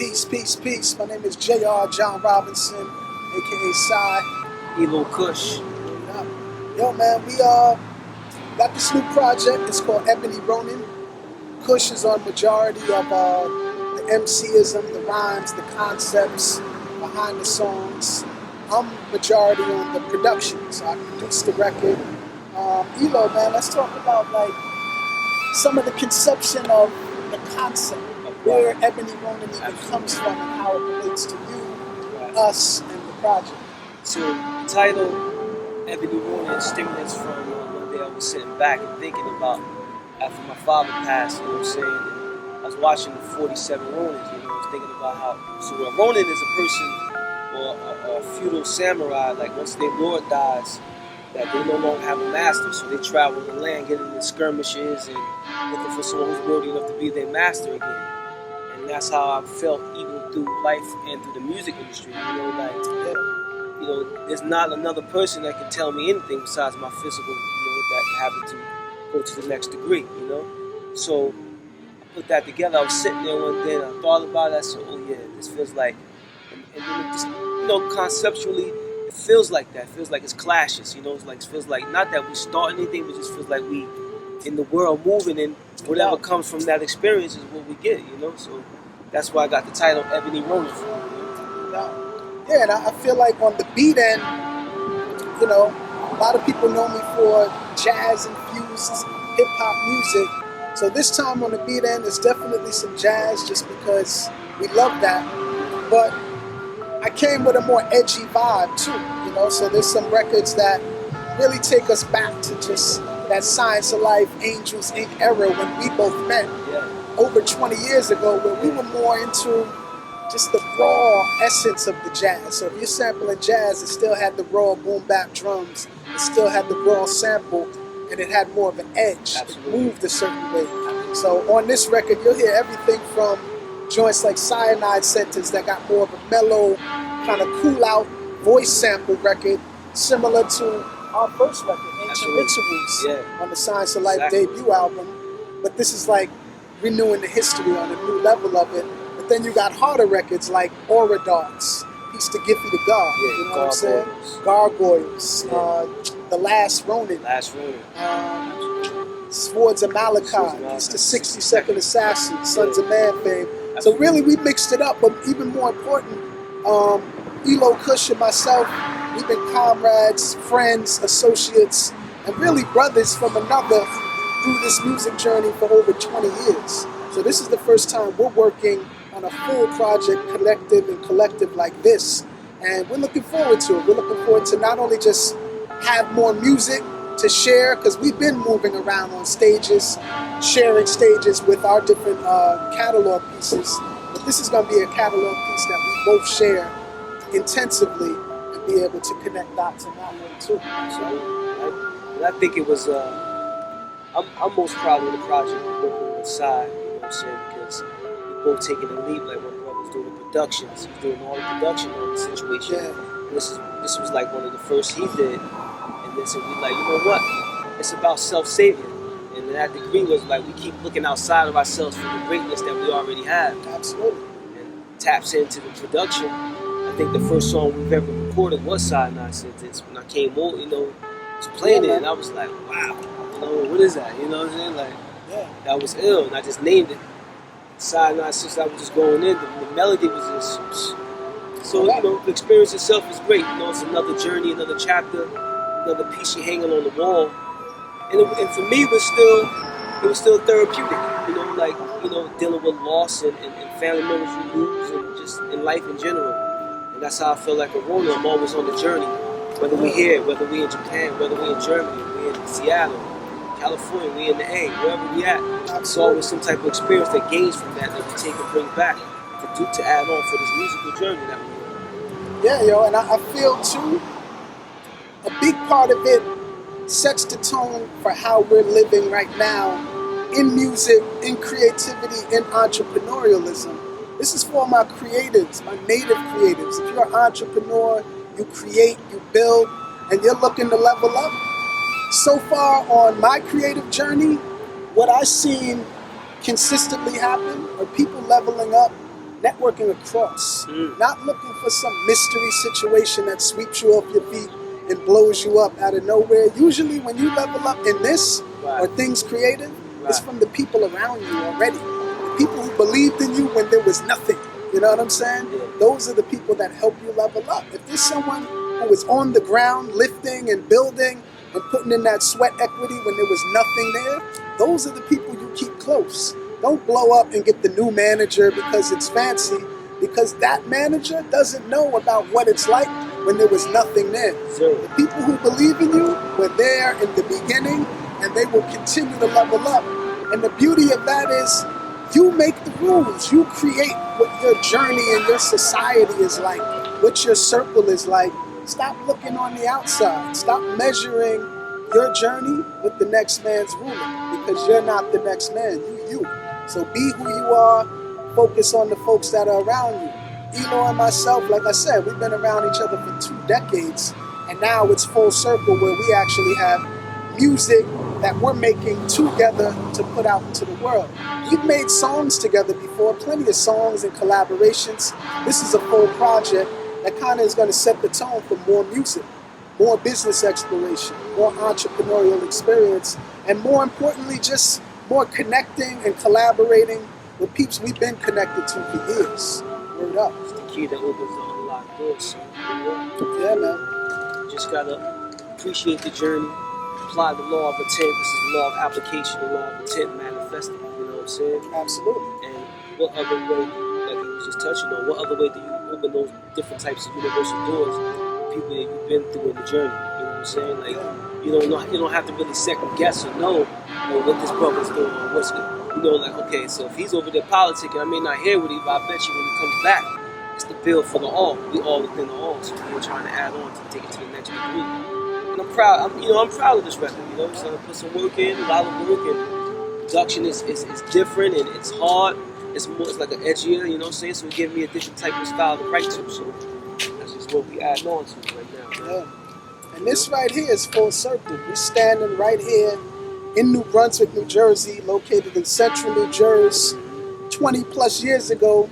Peace, peace, peace. My name is JR, John Robinson, aka Psy. Eloh Kush. Yo, man, we got this new project. It's called Ebony Ronin. Kush is on majority of the MCism, the rhymes, the concepts behind the songs. I'm majority on the production, so I produced the record. Eloh, man, let's talk about like some of the conception of the concept, where Ebony Ronin even comes from and how it relates to you, us, and the project. So the title, Ebony Ronin, stimulates from one day I was sitting back and thinking about after my father passed, you know what I'm saying? And I was watching the 47 Ronins, I was thinking about how, so a Ronin is a person or a feudal samurai, like once their lord dies, that they no longer have a master, so they travel the land, getting in skirmishes and looking for someone who's worthy enough to be their master again. And that's how I felt even through life and through the music industry. There's not another person that can tell me anything besides my physical, that happened to go to the next degree, So I put that together. I was sitting there one day and I thought about it. I said, oh yeah, this feels like, and then it just, conceptually, it feels like that. It feels like it's clashes, it feels like not that we start anything, but it just feels like we in the world moving, and whatever comes from that experience is what we get, So that's why I got the title Ebony Ronin. Yeah, and I feel like on the beat end, a lot of people know me for jazz-infused hip-hop music. So this time on the beat end, there's definitely some jazz just because we love that. But I came with a more edgy vibe too, So there's some records that really take us back to just that Science of Life, Angels Inc. era when we both met over 20 years ago, where we were more into just the raw essence of the jazz. So if you're sampling jazz, it still had the raw boom bap drums, it still had the raw sample, and it had more of an edge. Absolutely. It moved a certain way. So on this record, you'll hear everything from joints like Cyanide Sentence that got more of a mellow, kind of cool out voice sample record, similar to our first record, Ancient Rituals, on the Science of Life debut album. But this is like renewing the history on a new level of it. But then you got harder records like Aura Darts, Peace to Giffy the God, you know what I'm saying? Gargoyles, The Last Ronin, Swords of Malachi, Peace to 60-Second Assassin, Sons of Man fame. So really we mixed it up, but even more important, Eloh Kush and myself, we've been comrades, friends, associates, and really brothers from another through this music journey for over 20 years. So this is the first time we're working on a full project, collective like this. And we're looking forward to it. We're looking forward to not only just have more music to share, because we've been moving around on stages, sharing stages with our different catalog pieces. But this is going to be a catalog piece that we both share intensively and be able to connect dots in that way too. So I think it was, I'm most proud of the project working with Psy, because we both taking the lead, like my brother was doing the productions, he was doing all the production on the situation. And this was like one of the first he did. And then so we like, you know what? It's about self-saving. And that degree was like we keep looking outside of ourselves for the greatness that we already have. Absolutely. And taps into the production. I think the first song we've ever recorded was Cyanide Sentence. When I came over, was playing it, and I was like, wow, what is that? You know what I'm saying? Like, that was ill, and I just named it. Cyanide Sentence, I was just going in. The melody was just, so, the experience itself is great. It's another journey, another chapter, another piece you're hanging on the wall. And for me, it was still therapeutic, dealing with loss and family members you lose, and just in life in general. And that's how I feel like a Ronin. I'm always on the journey. Whether we're here, whether we're in Japan, whether we're in Germany, we're in Seattle, California, we're in the A, wherever we at. It's always some type of experience that gains from that we take and bring back to add on for this musical journey that we're on. Yeah, and I feel too, a big part of it sets the tone for how we're living right now in music, in creativity, in entrepreneurialism. This is for my creatives, my native creatives. If you're an entrepreneur, you create, you build, and you're looking to level up. So far on my creative journey, what I've seen consistently happen are people leveling up networking across, Mm. not looking for some mystery situation that sweeps you off your feet and blows you up out of nowhere. Usually when you level up in this or Right. things creative, it's Right. from the people around you already. The people who believed in you when there was nothing. You know what I'm saying? Yeah. Those are the people that help you level up. If there's someone who was on the ground lifting and building and putting in that sweat equity when there was nothing there, those are the people you keep close. Don't blow up and get the new manager because it's fancy, because that manager doesn't know about what it's like when there was nothing there. Zero. The people who believe in you were there in the beginning, and they will continue to level up. And the beauty of that is you make the rules. You create what your journey and your society is like, what your circle is like. Stop looking on the outside. Stop measuring your journey with the next man's ruler, because you're not the next man. You. So be who you are. Focus on the folks that are around you. Eloh and myself, like I said, we've been around each other for 2 decades, and now it's full circle where we actually have music that we're making together to put out into the world. We've made songs together before, plenty of songs and collaborations. This is a full project that kind of is going to set the tone for more music, more business exploration, more entrepreneurial experience, and more importantly, just more connecting and collaborating with peeps we've been connected to for years. Word up. It's the key that opens the unlocked doors. So, Yeah, man. you just gotta appreciate the journey, apply the law of intent. This is the law of application, the law of intent manifesting. You know what I'm saying? Absolutely. And what other way, like you was just touching on, what other way do you open those different types of universal doors for people that you've been through in the journey? You know what I'm saying? Like you don't have to really second guess or know what this brother's doing or what's like, okay, so if he's over there politicking, I may not hear what he, but I bet you when he comes back, it's the build for the all. We all within the all, so we're trying to add on to take it to the next degree. And I'm proud. I'm proud of this record. You know, so I put some work in, a lot of work, and production is different and it's hard. It's like an edgier, you know what I'm saying? So it gives me a different type of style to write to. So that's just what we add on to right now. Yeah. And this right here is full circle. We're standing right here in New Brunswick, New Jersey, located in central New Jersey. 20 plus years ago,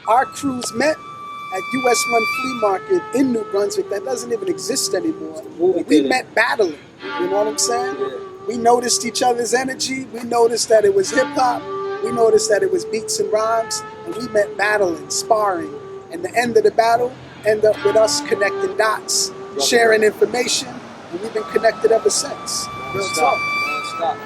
our crews met at US 1 Flea Market in New Brunswick that doesn't even exist anymore. We met battling, you know what I'm saying? Yeah. We noticed each other's energy. We noticed that it was hip hop. We noticed that it was beats and rhymes. And we met battling, sparring. And the end of the battle ended up with us connecting dots, sharing information, and we've been connected ever since. Real talk. Non-stop.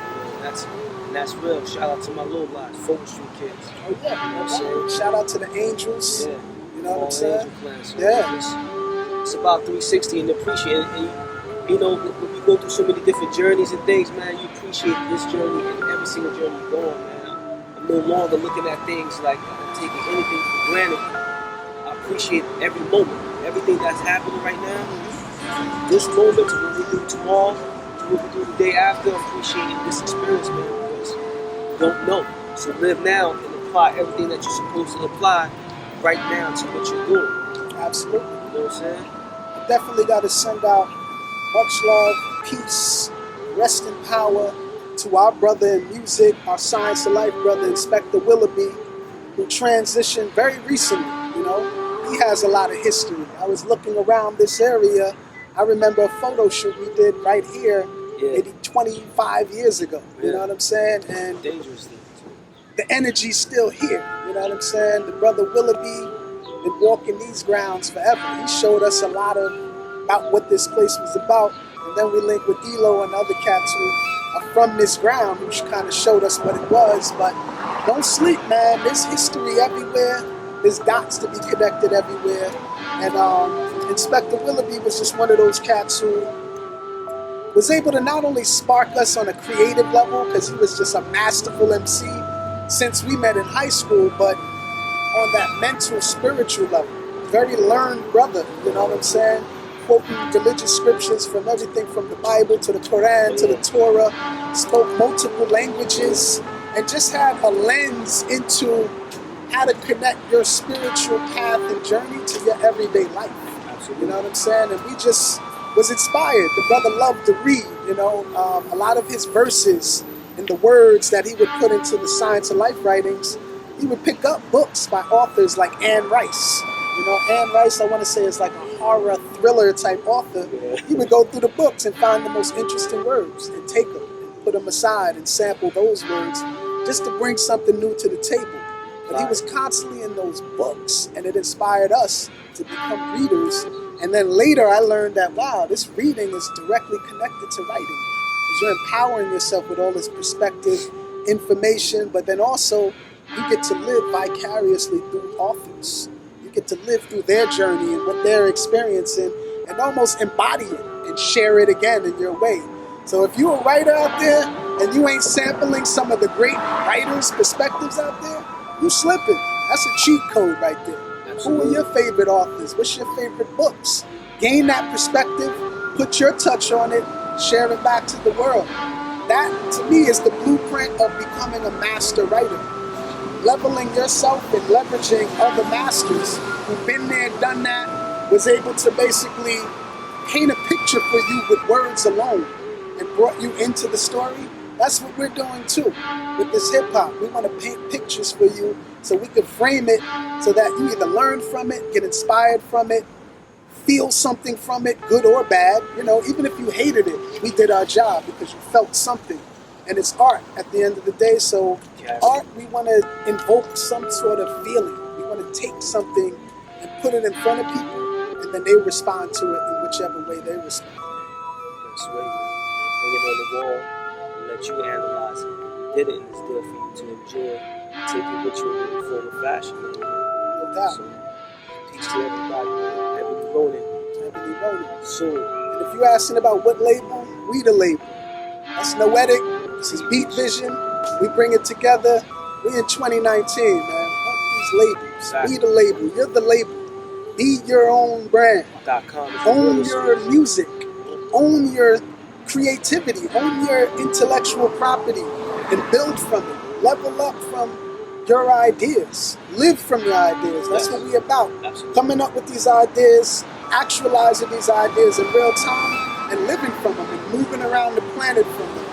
That's real. Shout out to my little guys, Folk Street kids. Oh yeah, You know what I'm saying? shout out to the Angels. Yeah. You know what I'm saying? So Yeah. it's about 360 and appreciate it. And you know, when you go through so many different journeys and things, man, you appreciate this journey and every single journey you go on, man. I'm no longer looking at things like I'm taking anything for granted. I appreciate every moment, everything that's happening right now. This moment to what we do tomorrow, to what we do the day after, I'm appreciating this experience, man, because you don't know. So live now and apply everything that you're supposed to apply right now to what you're doing. Absolutely. You know what I'm saying? I definitely got to send out much love, peace, rest in power to our brother in music, our Science of Life brother, Inspector Willoughby, who transitioned very recently. You know, he has a lot of history. I was looking around this area. I remember a photo shoot we did right here maybe 25 years ago. You know what I'm saying? And Dangerously. the energy's still here. You know what I'm saying? The brother Willoughby been walking these grounds forever. He showed us a lot about what this place was about. And then we linked with Eloh and other cats who are from this ground, who kind of showed us what it was. But don't sleep, man. There's history everywhere. There's dots to be connected everywhere. And Inspector Willoughby was just one of those cats who was able to not only spark us on a creative level, because he was just a masterful MC since we met in high school, but on that mental, spiritual level. Very learned brother, you know what I'm saying? Quoting religious scriptures from everything from the Bible to the Quran to the Torah, spoke multiple languages, and just had a lens into how to connect your spiritual path and journey to your everyday life. Absolutely. You know what I'm saying? And we just was inspired. The brother loved to read, you know. A lot of his verses and the words that he would put into the Science of Life writings he would pick up books by authors like Anne Rice. You know, Anne Rice, I want to say, is like a horror thriller type author. He would go through the books and find the most interesting words and take them and put them aside and sample those words just to bring something new to the table. But he was constantly in those books, and it inspired us to become readers. And then later I learned that, wow, this reading is directly connected to writing. Because you're empowering yourself with all this perspective, information, but then also you get to live vicariously through authors. You get to live through their journey and what they're experiencing and almost embody it and share it again in your way. So if you're a writer out there and you ain't sampling some of the great writers' perspectives out there, you slipping. That's a cheat code right there. Absolutely. Who are your favorite authors? What's your favorite books? Gain that perspective, put your touch on it, share it back to the world. That, to me, is the blueprint of becoming a master writer. Leveling yourself and leveraging other masters who've been there, done that, was able to basically paint a picture for you with words alone and brought you into the story. That's what we're doing too with this hip hop. We want to paint pictures for you so we can frame it so that you either learn from it, get inspired from it, feel something from it, good or bad. You know, even if you hated it, we did our job because you felt something. And it's art at the end of the day. So art, we want to invoke some sort of feeling. We want to take something and put it in front of people, and then they respond to it in whichever way they respond. That's right. Hang it on the wall and let you analyze it. You did it, and it's there for you to enjoy. Take it with you in the form of fashion. No doubt. So, peace to everybody. Ebony Ronin. Ebony Ronin. Soon. And if you're asking about what label, we the label. That's Noetic. This is Beat Vision. We bring it together. We in 2019, man. Fuck these labels. Exactly. Be the label. You're the label. Be your own brand. Own your music. Own your creativity. Own your intellectual property and build from it. Level up from your ideas. Live from your ideas. That's what we're about. Absolutely. Coming up with these ideas, actualizing these ideas in real time, and living from them and moving around the planet from them.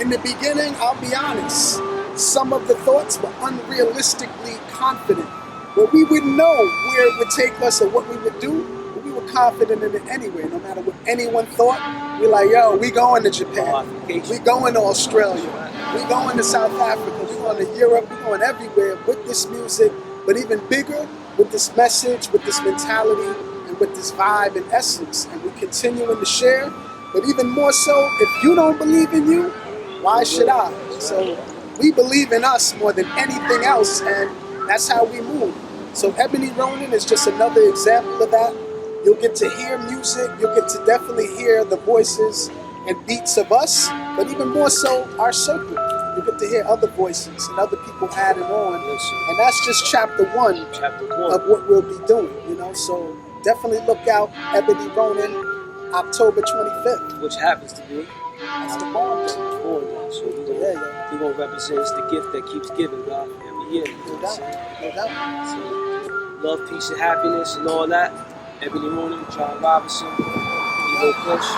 In the beginning, I'll be honest, some of the thoughts were unrealistically confident. But we wouldn't know where it would take us or what we would do, but we were confident in it anyway. No matter what anyone thought, we're like, yo, we going to Japan. We going to Australia. We going to South Africa. We going to Europe. We going everywhere with this music, but even bigger with this message, with this mentality, and with this vibe and essence. And we're continuing to share. But even more so, if you don't believe in you, why should I? So we believe in us more than anything else, and that's how we move. So Ebony Ronin is just another example of that. You'll get to hear music, you'll get to definitely hear the voices and beats of us, but even more so, our circle. You'll get to hear other voices and other people adding on. And that's just chapter one of what we'll be doing, you know? So definitely look out, Ebony Ronin, October 25th. Which happens to be That's the bomb day. So we're gonna represent the gift that keeps giving, God, every year. No doubt. No doubt. So, love, peace, and happiness, and all that. Ebony Ronin, John Robinson, Eloh Kush,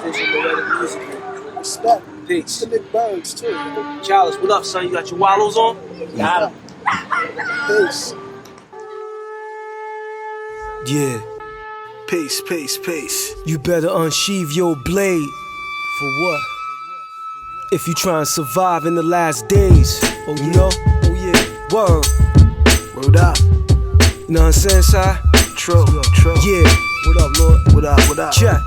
Beat Vision, Loretta Music. Respect. Peace. The Nick Birds too. Chalice, what up, son? You got your wallows on? Got 'em. Peace. Yeah. Pace, pace, pace. You better unsheathe your blade. For what? If you try and survive in the last days. Oh, you know? Oh, yeah. Word. Word up. You know what I'm saying, Si? True. Yeah. What up, Lord? What up? What up? Check.